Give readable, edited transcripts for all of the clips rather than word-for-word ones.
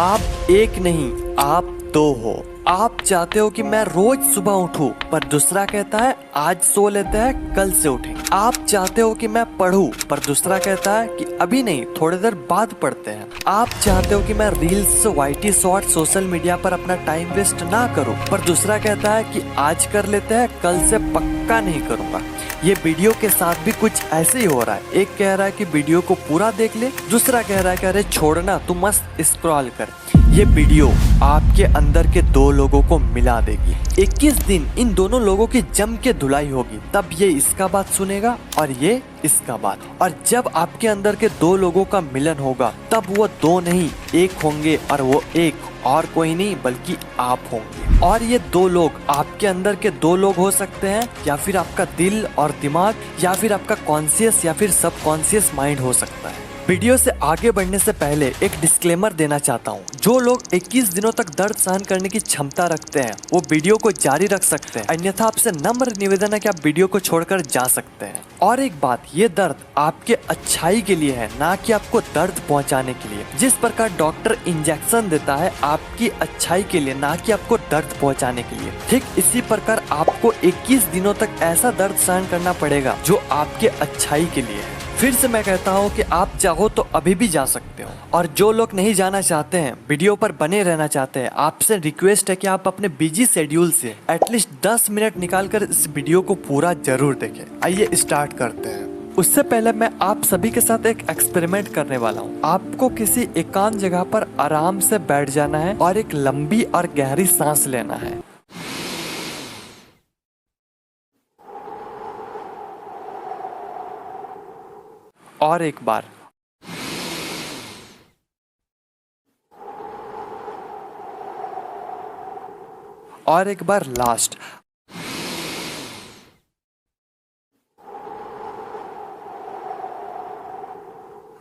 आप एक नहीं, आप दो हो। आप चाहते हो कि मैं रोज सुबह उठूं, पर दूसरा कहता है आज सो लेते हैं, कल से उठेंगे। आप चाहते हो कि मैं पढूं, पर दूसरा कहता है कि अभी नहीं, थोड़ी देर बाद पढ़ते हैं। आप चाहते हो कि मैं reels, YT short, social media पर अपना टाइम वेस्ट ना करूं, पर दूसरा कहता है कि आज कर लेते हैं, कल से पक्का नहीं करूंगा। ये वीडियो के साथ भी कुछ ऐसे ही हो रहा है। एक कह रहा है कि वीडियो को पूरा देख ले, दूसरा कह रहा है कि अरे छोड़ना, तू मस्त स्क्रॉल कर। ये वीडियो आपके अंदर के दो लोगों को मिला देगी। 21 दिन इन दोनों लोगों की जम के धुलाई होगी, तब ये इसका बात सुनेगा और ये इसका बात। और जब आपके अंदर के दो लोगों का मिलन होगा, तब वो दो नहीं एक होंगे, और वो एक और कोई नहीं बल्कि आप होंगे। और ये दो लोग आपके अंदर के दो लोग हो सकते हैं, या फिर आपका दिल और दिमाग, या फिर आपका कॉन्शियस या फिर सबकॉन्शियस माइंड हो सकता है। वीडियो से आगे बढ़ने से पहले एक डिस्क्लेमर देना चाहता हूँ। जो लोग 21 दिनों तक दर्द सहन करने की क्षमता रखते हैं, वो वीडियो को जारी रख सकते हैं, अन्यथा आपसे नम्र निवेदन है कि आप वीडियो को छोड़कर जा सकते हैं। और एक बात, ये दर्द आपके अच्छाई के लिए है, ना कि आपको दर्द पहुंचाने के लिए। जिस प्रकार डॉक्टर इंजेक्शन देता है आपकी अच्छाई के लिए, ना कि आपको दर्द पहुंचाने के लिए, ठीक इसी प्रकार आपको 21 दिनों तक ऐसा दर्द सहन करना पड़ेगा जो आपके अच्छाई के लिए है। फिर से मैं कहता हूँ कि आप चाहो तो अभी भी जा सकते हो। और जो लोग नहीं जाना चाहते हैं, वीडियो पर बने रहना चाहते हैं, आपसे रिक्वेस्ट है कि आप अपने बिजी शेड्यूल से एटलीस्ट 10 मिनट निकालकर इस वीडियो को पूरा जरूर देखें। आइए स्टार्ट करते हैं। उससे पहले मैं आप सभी के साथ एक एक्सपेरिमेंट करने वाला हूँ। आपको किसी एकांत जगह पर आराम से बैठ जाना है और एक लंबी और गहरी सांस लेना है। और एक बार। और एक बार लास्ट।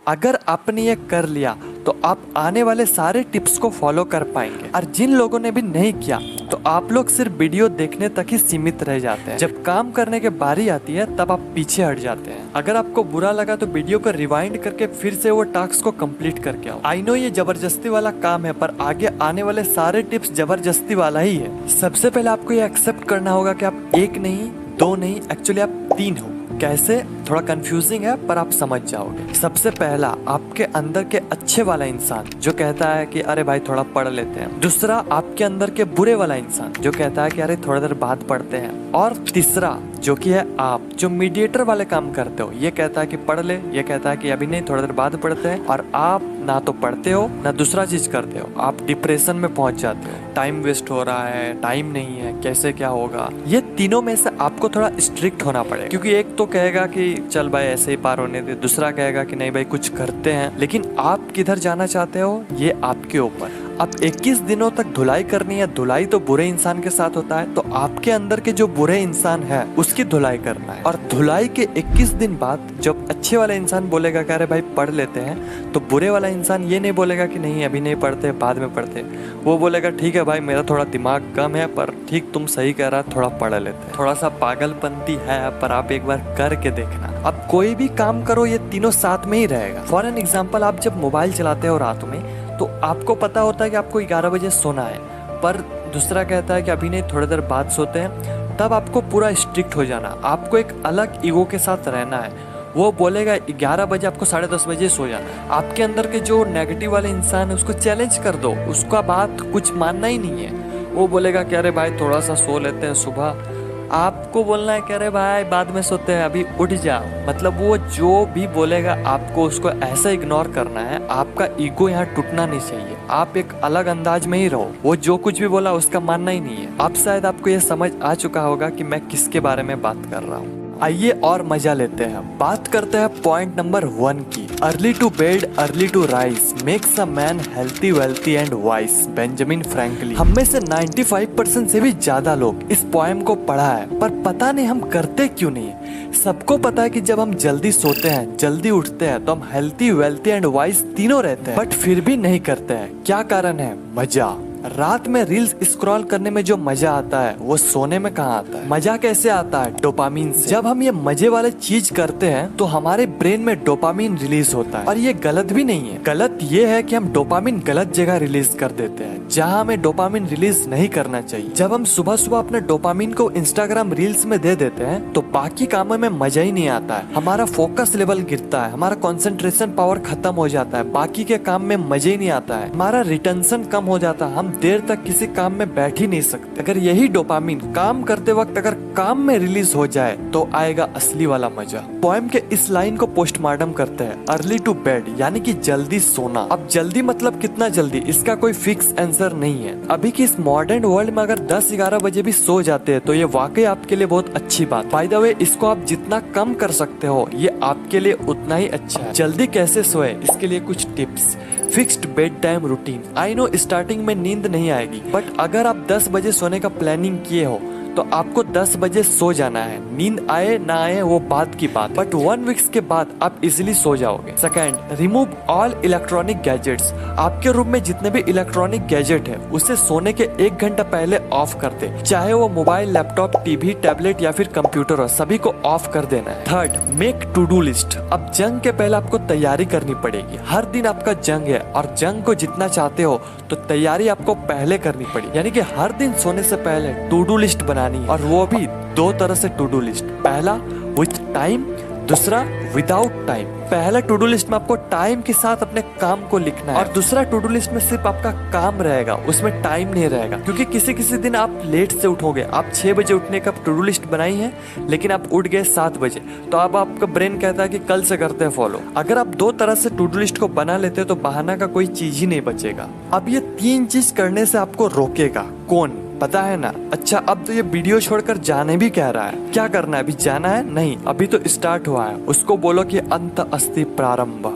अगर आपने ये कर लिया तो आप आने वाले सारे टिप्स को फॉलो कर पाएंगे। और जिन लोगों ने भी नहीं किया, तो आप लोग सिर्फ वीडियो देखने तक ही सीमित रह जाते हैं। जब काम करने की बारी आती है, तब आप पीछे हट जाते हैं। अगर आपको बुरा लगा तो वीडियो को रिवाइंड करके फिर से वो टास्क को कंप्लीट करके आओ। आई नो ये जबरदस्ती वाला काम है, पर आगे आने वाले सारे टिप्स जबरदस्ती वाला ही है। सबसे पहले आपको ये एक्सेप्ट करना होगा कि आप एक नहीं, दो नहीं, एक्चुअली आप 3 हो। कैसे? थोड़ा कंफ्यूजिंग है, पर आप समझ जाओगे। सबसे पहला, आपके अंदर के अच्छे वाला इंसान जो कहता है कि अरे भाई थोड़ा पढ़ लेते हैं। दूसरा, आपके अंदर के बुरे वाला इंसान जो कहता है कि अरे थोड़ी देर बाद पढ़ते हैं। और तीसरा जो कि है आप, जो मीडिएटर वाले काम करते हो। ये कहता है कि पढ़ ले, ये कहता है कि अभी नहीं, थोड़ी देर बाद पढ़ते हैं। और आप ना तो पढ़ते हो ना दूसरा चीज करते हो, आप डिप्रेशन में पहुंच जाते हो। टाइम वेस्ट हो रहा है, टाइम नहीं है, कैसे क्या होगा। ये तीनों में से आपको थोड़ा स्ट्रिक्ट होना पड़ेगा, क्योंकि एक तो कहेगा कि चल भाई ऐसे ही पार होने दे, दूसरा कहेगा कि नहीं भाई कुछ करते हैं। लेकिन आप किधर जाना चाहते हो, ये आपके ऊपर। अब 21 दिनों तक धुलाई करनी है। धुलाई तो बुरे इंसान के साथ होता है, तो आपके अंदर के जो बुरे इंसान है उसकी धुलाई करना है। और धुलाई के 21 दिन बाद जब अच्छे वाला इंसान बोलेगा कि अरे भाई पढ़ लेते हैं, तो बुरे वाला इंसान ये नहीं बोलेगा कि नहीं अभी नहीं पढ़ते, बाद में पढ़ते। वो बोलेगा ठीक है भाई, मेरा थोड़ा दिमाग कम है, पर ठीक तुम सही कह रहा, थोड़ा पढ़ लेते हैं। थोड़ा सा पागलपंती है, पर आप एक बार करके देखना। अब कोई भी काम करो, ये तीनों साथ में ही रहेगा। फॉर एन एग्जाम्पल, आप जब मोबाइल चलाते हो रात में, तो आपको पता होता है कि आपको 11 बजे सोना है, पर दूसरा कहता है कि अभी नहीं, थोड़ी देर बाद सोते हैं। तब आपको पूरा स्ट्रिक्ट हो जाना, आपको एक अलग ईगो के साथ रहना है। वो बोलेगा 11 बजे, आपको 10:30 बजे सो जाना है। आपके अंदर के जो नेगेटिव वाले इंसान है उसको चैलेंज कर दो, उसका बात कुछ मानना ही नहीं है। वो बोलेगा कि अरे भाई थोड़ा सा सो लेते हैं सुबह। आपको बोलना है कि अरे भाई बाद में सोते हैं, अभी उठ जाओ। मतलब वो जो भी बोलेगा आपको उसको ऐसा इग्नोर करना है। आपका ईगो यहाँ टूटना नहीं चाहिए, आप एक अलग अंदाज में ही रहो। वो जो कुछ भी बोला उसका मानना ही नहीं है। अब शायद आपको ये समझ आ चुका होगा कि मैं किसके बारे में बात कर रहा हूँ। आइए और मजा लेते हैं। बात करते हैं पॉइंट नंबर 1 की। Early to bed, early to rise makes a man healthy, wealthy and wise. Benjamin Franklin. हम में से 95% से भी ज्यादा लोग इस पोएम को पढ़ा है, पर पता नहीं हम करते क्यों नहीं। सबको पता है कि जब हम जल्दी सोते हैं, जल्दी उठते हैं, तो हम हेल्थी, वेल्थी एंड वाइस तीनों रहते हैं, बट फिर भी नहीं करते हैं। क्या कारण है? मजा। रात में रील्स स्क्रॉल करने में जो मजा आता है वो सोने में कहाँ आता है? मजा कैसे आता है? डोपामीन से। जब हम ये मजे वाले चीज करते हैं तो हमारे ब्रेन में डोपामीन रिलीज होता है, और ये गलत भी नहीं है। गलत ये है कि हम डोपामीन गलत जगह रिलीज कर देते हैं जहाँ हमें डोपामीन रिलीज नहीं करना चाहिए। जब हम सुबह सुबह अपने डोपामीन को इंस्टाग्राम रील्स में दे देते हैं तो बाकी कामों में मजा ही नहीं आता है, हमारा फोकस लेवल गिरता है, हमारा कंसंट्रेशन पावर खत्म हो जाता है, बाकी के काम में मजे ही नहीं आता है, हमारा रिटेंशन कम हो जाता है, हम देर तक किसी काम में बैठ ही नहीं सकते। अगर यही डोपामीन काम करते वक्त अगर काम में रिलीज हो जाए तो आएगा असली वाला मजा। पोएम के इस लाइन को पोस्टमार्टम करते हैं अर्ली टू बेड, यानी कि जल्दी सोना। अब जल्दी मतलब कितना जल्दी, इसका कोई फिक्स आंसर नहीं है। अभी की इस मॉडर्न वर्ल्ड में अगर 10-11 बजे भी सो जाते हैं तो ये वाकई आपके लिए बहुत अच्छी बात। बाय द वे, इसको आप जितना कम कर सकते हो ये आपके लिए उतना ही अच्छा है। जल्दी कैसे सोए, इसके लिए कुछ tips. Fixed bed time routine. I know starting में नींद नहीं आएगी, बट अगर आप 10 बजे सोने का प्लानिंग किए हो तो आपको 10 बजे सो जाना है। नींद आए ना आए वो बात की बात, बट 1 वीक्स के बाद आप इजिली सो जाओगे। Second, remove all electronic gadgets. आपके रूम में जितने भी इलेक्ट्रॉनिक गैजेट है उसे सोने के 1 घंटा पहले ऑफ कर दे, चाहे वो मोबाइल, लैपटॉप, टीवी, टैबलेट या फिर कंप्यूटर हो, सभी को ऑफ कर देना है। Third, make to do list. अब जंग के पहले आपको तैयारी करनी पड़ेगी। हर दिन आपका जंग है और जंग को जितना चाहते हो तो तैयारी आपको पहले करनी पड़ेगी, यानी कि हर दिन सोने से पहले टू डू लिस्ट बनानी है, और वो भी 2 तरह से टू डू लिस्ट। पहला विथ टाइम, दूसरा विदाउट टाइम। पहला टू डू लिस्ट में आपको टाइम के साथ अपने काम को लिखना है, और दूसरा टू डू लिस्ट में सिर्फ आपका काम रहेगा, उसमें टाइम नहीं रहेगा। क्योंकि किसी किसी दिन आप लेट से उठोगे, आप 6 बजे उठने का टू डू लिस्ट बनाई है लेकिन आप उठ गए 7 बजे, तो अब आपका ब्रेन कहता है कि कल से करते हैं फॉलो। अगर आप 2 तरह से टू डू लिस्ट को बना लेते हो तो बहाना का कोई चीज ही नहीं बचेगा। अब ये 3 चीज करने से आपको रोकेगा कौन, पता है ना? अच्छा, अब तो ये वीडियो छोड़कर जाने भी कह रहा है। क्या करना है? अभी जाना है? नहीं, अभी तो स्टार्ट हुआ है। उसको बोलो कि अंत अस्ति प्रारंभ।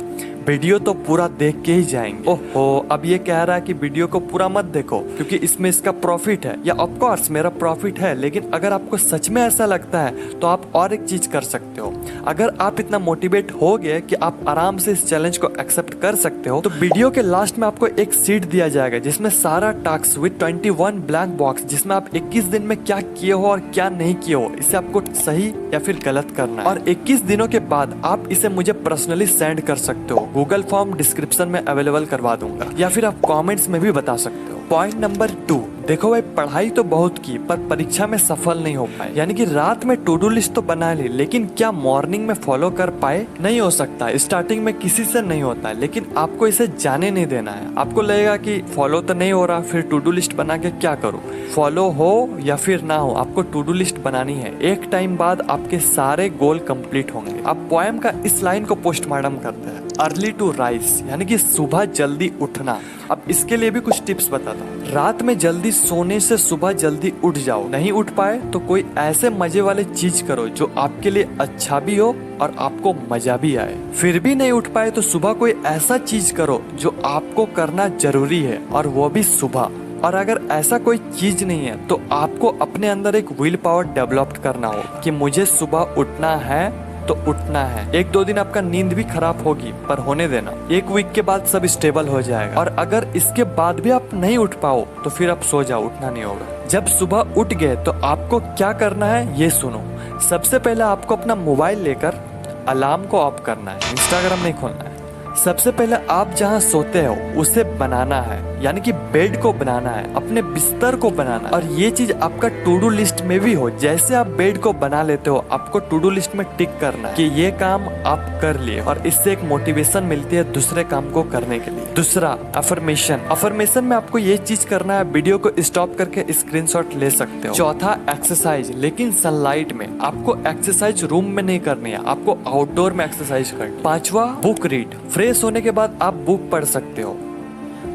वीडियो तो पूरा देख के ही जाएंगे। ओहो, अब ये कह रहा है कि वीडियो को पूरा मत देखो क्योंकि इसमें इसका प्रॉफिट है। या ऑफ कोर्स मेरा प्रॉफिट है, लेकिन अगर आपको सच में ऐसा लगता है तो आप और एक चीज कर सकते हो। अगर आप इतना मोटिवेट हो गए कि आप आराम से इस चैलेंज को एक्सेप्ट कर सकते हो तो वीडियो के लास्ट में आपको एक सीट दिया जाएगा जिसमें सारा टास्क विद 21 ब्लैंक बॉक्स, जिसमें आप 21 दिन में क्या किए हो और क्या नहीं किए हो, इसे आपको सही या फिर गलत करना है। और 21 दिनों के बाद आप इसे मुझे पर्सनली सेंड कर सकते हो। गूगल फॉर्म डिस्क्रिप्शन में अवेलेबल करवा दूंगा, या फिर आप कमेंट्स में भी बता सकते हो। पॉइंट नंबर 2, देखो भाई, पढ़ाई तो बहुत की पर परीक्षा में सफल नहीं हो पाए, यानी कि रात में टू डू लिस्ट तो बना ली लेकिन क्या मॉर्निंग में फॉलो कर पाए? नहीं हो सकता। स्टार्टिंग में किसी से नहीं होता है, लेकिन आपको इसे जाने नहीं देना है। आपको लगेगा कि फॉलो तो नहीं हो रहा, फिर टू डू लिस्ट बना के क्या करूं? फॉलो हो या फिर ना हो, आपको टू डू लिस्ट बनानी है। एक टाइम बाद आपके सारे गोल कंप्लीट होंगे। अब पोएम का इस लाइन को पोस्टमार्टम करते हैं, अर्ली टू राइज, यानी कि सुबह जल्दी उठना। अब इसके लिए भी कुछ टिप्स बताता हूँ। रात में जल्दी सोने से सुबह जल्दी उठ जाओ। नहीं उठ पाए तो कोई ऐसे मजे वाले चीज करो जो आपके लिए अच्छा भी हो और आपको मजा भी आए। फिर भी नहीं उठ पाए तो सुबह कोई ऐसा चीज करो जो आपको करना जरूरी है, और वो भी सुबह। और अगर ऐसा कोई चीज नहीं है तो आपको अपने अंदर एक विल पावर डेवलप करना होगा कि मुझे सुबह उठना है तो उठना है। 1-2 दिन आपका नींद भी खराब होगी पर होने देना, 1 वीक के बाद सब स्टेबल हो जाएगा। और अगर इसके बाद भी आप नहीं उठ पाओ तो फिर आप सो जाओ, उठना नहीं होगा। जब सुबह उठ गए तो आपको क्या करना है ये सुनो। सबसे पहले आपको अपना मोबाइल लेकर अलार्म को ऑफ करना है, इंस्टाग्राम नहीं खोलना है। सबसे पहले आप जहाँ सोते हो उसे बनाना है, यानी कि बेड को बनाना है, अपने बिस्तर को बनाना है। और ये चीज आपका टू डू लिस्ट में भी हो। जैसे आप बेड को बना लेते हो आपको टू डू लिस्ट में टिक करना है कि ये काम आप कर लिए, और इससे एक मोटिवेशन मिलती है दूसरे काम को करने के लिए। दूसरा, अफर्मेशन। अफर्मेशन में आपको ये चीज करना है, वीडियो को स्टॉप करके स्क्रीनशॉट ले सकते हो। चौथा, एक्सरसाइज, लेकिन सनलाइट में। आपको एक्सरसाइज रूम में नहीं करनी है, आपको आउटडोर में एक्सरसाइज करनी है। पांचवा, बुक रीड। फ्रेश होने के बाद आप बुक पढ़ सकते हो।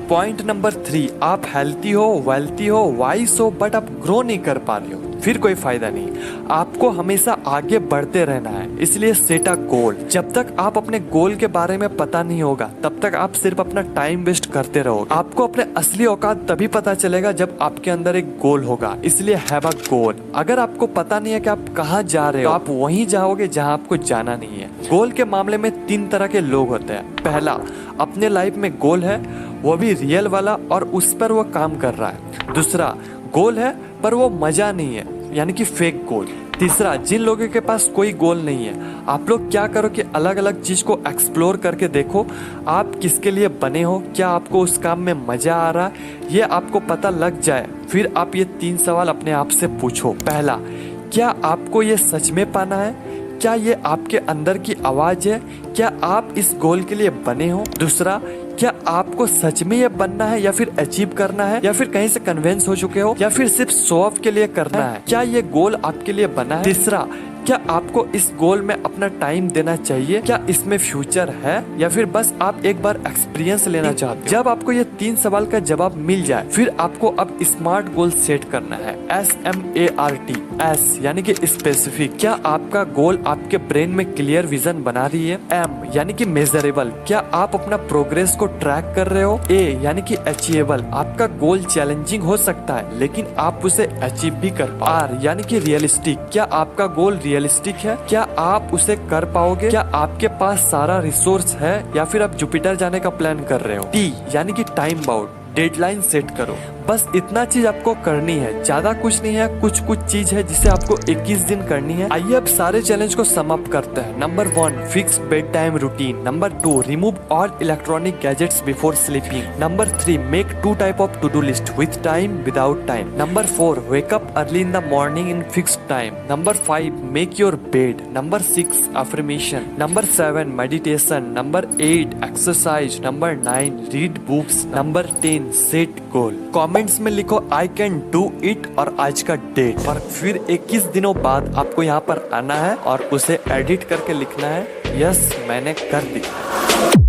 पॉइंट नंबर 3, आप हेल्थी हो, वेल्थी हो, वाइस हो, बट आप ग्रो नहीं कर पा रहे हो, फिर कोई फायदा नहीं। आपको हमेशा आगे बढ़ते रहना है, इसलिए सेट अ गोल। जब तक आप अपने गोल के बारे में पता नहीं होगा तब तक आप सिर्फ अपना टाइम वेस्ट करते रहोगे। आपको अपने असली औकात तभी पता चलेगा जब आपके अंदर एक गोल होगा। इसलिए हैव अ गोल। अगर आपको पता नहीं है कि आप कहाँ जा रहे हो, तो आप वहीं जाओगे जहाँ आपको जाना नहीं है। गोल के मामले में 3 तरह के लोग होते हैं। पहला, अपने लाइफ में गोल है, वो भी रियल वाला, और उस पर वो काम कर रहा है। दूसरा, गोल है पर वो मजा नहीं है, यानी कि फेक गोल। तीसरा, जिन लोगों के पास कोई गोल नहीं है, आप लोग क्या करो कि अलग अलग चीज को एक्सप्लोर करके देखो आप किसके लिए बने हो, क्या आपको उस काम में मजा आ रहा है, ये आपको पता लग जाए। फिर आप ये 3 सवाल अपने आप से पूछो। पहला, क्या आपको ये सच में पाना है? क्या ये आपके अंदर की आवाज है? क्या आप इस गोल के लिए बने हो? दूसरा, क्या आपको सच में ये बनना है या फिर अचीव करना है, या फिर कहीं से कन्विंस हो चुके हो, या फिर सिर्फ शो ऑफ के लिए करना है? क्या ये गोल आपके लिए बना है? तीसरा, क्या आपको इस गोल में अपना टाइम देना चाहिए? क्या इसमें फ्यूचर है, या फिर बस आप एक बार एक्सपीरियंस लेना चाहते हो? जब आपको ये 3 सवाल का जवाब मिल जाए, फिर आपको अब स्मार्ट गोल सेट करना है। SMART, S यानी कि स्पेसिफिक, क्या आपका गोल आपके ब्रेन में क्लियर विजन बना रही है? M यानी कि मेजरेबल, क्या आप अपना प्रोग्रेस को ट्रैक कर रहे हो? A यानी कि अचीवेबल, आपका गोल चैलेंजिंग हो सकता है लेकिन आप उसे अचीव भी कर पाओ। R यानी कि रियलिस्टिक, क्या आपका गोल रियलिस्टिक है? क्या आप उसे कर पाओगे? क्या आपके पास सारा रिसोर्स है, या फिर आप जुपिटर जाने का प्लान कर रहे हो? T यानी कि टाइम बाउंड, डेडलाइन सेट करो। बस इतना चीज आपको करनी है, ज्यादा कुछ नहीं है। कुछ चीज है जिसे आपको 21 दिन करनी है। आइए अब सारे चैलेंज को सम अप करते हैं। Number 1, fix bed time routine. Number 2, remove all electronic gadgets before sleeping. Number 3, make 2 type of to do list, with time, without time. Number 4, wake up early in the morning in fixed time. Number 5, make your bed. Number 6, affirmation. Number 7, meditation. Number 8, exercise. Number 9, read books. Number 10, set goal. Comments में लिखो I can do it और आज का date, और फिर 21 दिनों बाद आपको यहाँ पर आना है और उसे एडिट करके लिखना है यस मैंने कर दिया।